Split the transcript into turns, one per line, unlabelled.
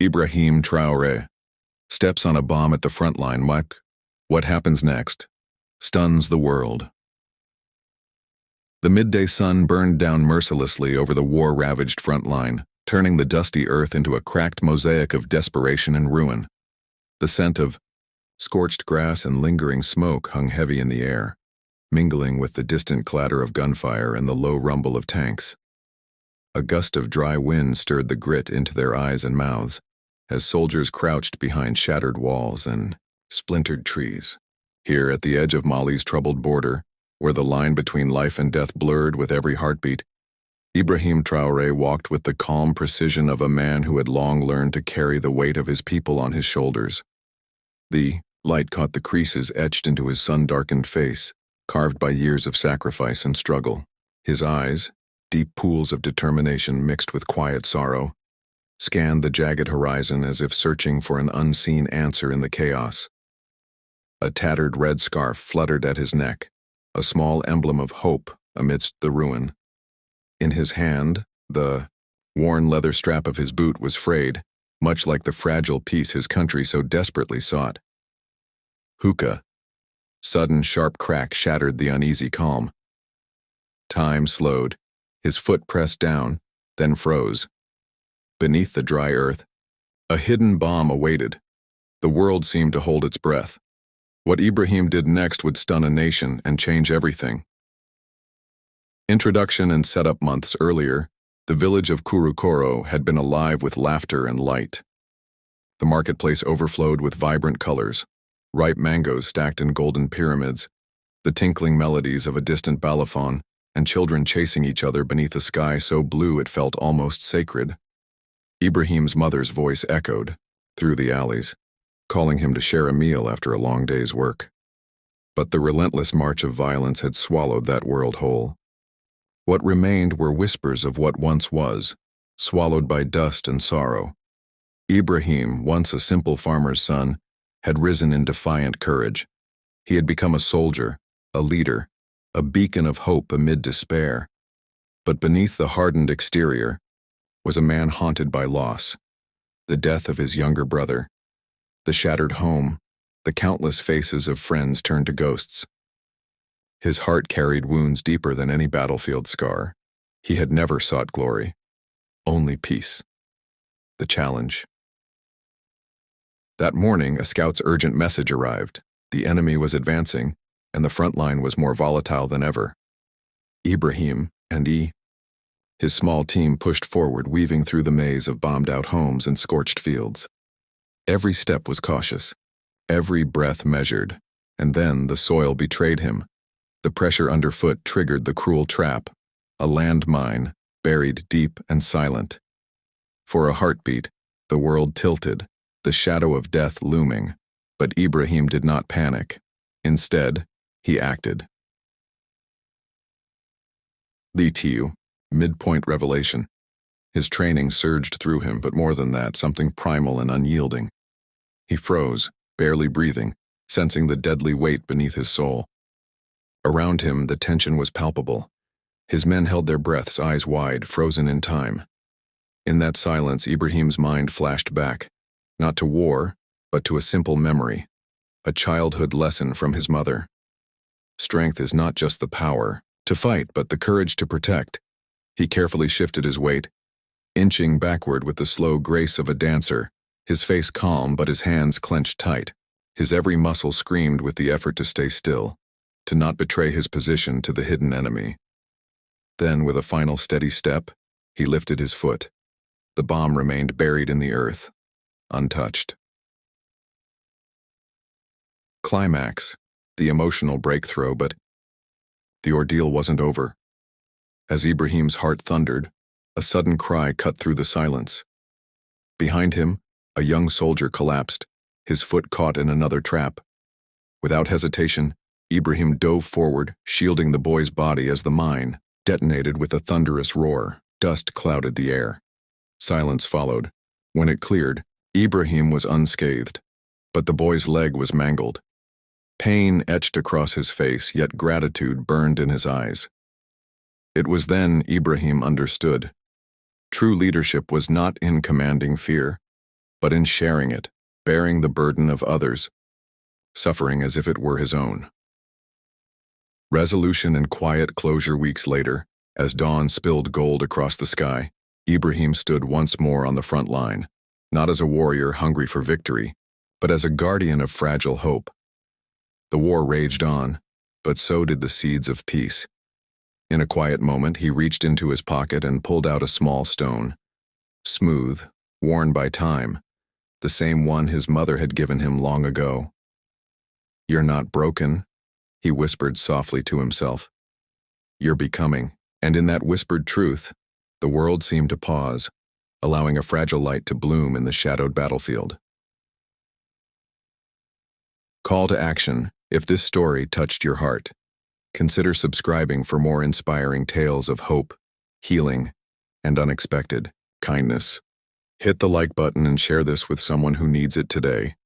Ibrahim Traoré steps on a bomb at the front line. What happens next? Stuns the world. The midday sun burned down mercilessly over the war-ravaged front line, turning the dusty earth into a cracked mosaic of desperation and ruin. The scent of scorched grass and lingering smoke hung heavy in the air, mingling with the distant clatter of gunfire and the low rumble of tanks. A gust of dry wind stirred the grit into their eyes and mouths, as soldiers crouched behind shattered walls and splintered trees. Here, at the edge of Mali's troubled border, where the line between life and death blurred with every heartbeat, Ibrahim Traoré walked with the calm precision of a man who had long learned to carry the weight of his people on his shoulders. The light caught the creases etched into his sun-darkened face, carved by years of sacrifice and struggle. His eyes, deep pools of determination mixed with quiet sorrow, scanned the jagged horizon as if searching for an unseen answer in the chaos. A tattered red scarf fluttered at his neck, a small emblem of hope amidst the ruin. In his hand, the worn leather strap of his boot was frayed, much like the fragile peace his country so desperately sought. Hookah. Sudden sharp crack shattered the uneasy calm. Time slowed. His foot pressed down, then froze. Beneath the dry earth, a hidden bomb awaited. The world seemed to hold its breath. What Ibrahim did next would stun a nation and change everything. Introduction and setup months earlier, the village of Kurukoro had been alive with laughter and light. The marketplace overflowed with vibrant colors, ripe mangoes stacked in golden pyramids, the tinkling melodies of a distant balafon, and children chasing each other beneath a sky so blue it felt almost sacred. Ibrahim's mother's voice echoed through the alleys, calling him to share a meal after a long day's work. But the relentless march of violence had swallowed that world whole. What remained were whispers of what once was, swallowed by dust and sorrow. Ibrahim, once a simple farmer's son, had risen in defiant courage. He had become a soldier, a leader, a beacon of hope amid despair. But beneath the hardened exterior was a man haunted by loss, the death of his younger brother, the shattered home, the countless faces of friends turned to ghosts. His heart carried wounds deeper than any battlefield scar. He had never sought glory, only peace. The challenge. That morning, a scout's urgent message arrived. The enemy was advancing, and the front line was more volatile than ever. Ibrahim and his small team pushed forward, weaving through the maze of bombed-out homes and scorched fields. Every step was cautious, every breath measured, and then the soil betrayed him. The pressure underfoot triggered the cruel trap, a landmine buried deep and silent. For a heartbeat, the world tilted, the shadow of death looming, but Ibrahim did not panic. Instead, he acted. The midpoint revelation. His training surged through him, but more than that, something primal and unyielding. He froze, barely breathing, sensing the deadly weight beneath his soul. Around him, the tension was palpable. His men held their breaths, eyes wide, frozen in time. In that silence, Ibrahim's mind flashed back, not to war, but to a simple memory, a childhood lesson from his mother. Strength is not just the power to fight, but the courage to protect. He carefully shifted his weight, inching backward with the slow grace of a dancer, his face calm but his hands clenched tight. His every muscle screamed with the effort to stay still, to not betray his position to the hidden enemy. Then, with a final steady step, he lifted his foot. The bomb remained buried in the earth, untouched. Climax, the emotional breakthrough, but the ordeal wasn't over. As Ibrahim's heart thundered, a sudden cry cut through the silence. Behind him, a young soldier collapsed, his foot caught in another trap. Without hesitation, Ibrahim dove forward, shielding the boy's body as the mine detonated with a thunderous roar. Dust clouded the air. Silence followed. When it cleared, Ibrahim was unscathed, but the boy's leg was mangled. Pain etched across his face, yet gratitude burned in his eyes. It was then Ibrahim understood. True leadership was not in commanding fear. but in sharing it, bearing the burden of others, suffering as if it were his own. Resolution and quiet closure. Weeks later, as dawn spilled gold across the sky, Ibrahim stood once more on the front line, not as a warrior hungry for victory, but as a guardian of fragile hope. The war raged on, but so did the seeds of peace. In a quiet moment, he reached into his pocket and pulled out a small stone, smooth, worn by time, the same one his mother had given him long ago. "You're not broken," he whispered softly to himself. "You're becoming." And in that whispered truth, the world seemed to pause, allowing a fragile light to bloom in the shadowed battlefield. Call to action. If this story touched your heart, consider subscribing for more inspiring tales of hope, healing, and unexpected kindness. Hit the like button and share this with someone who needs it today.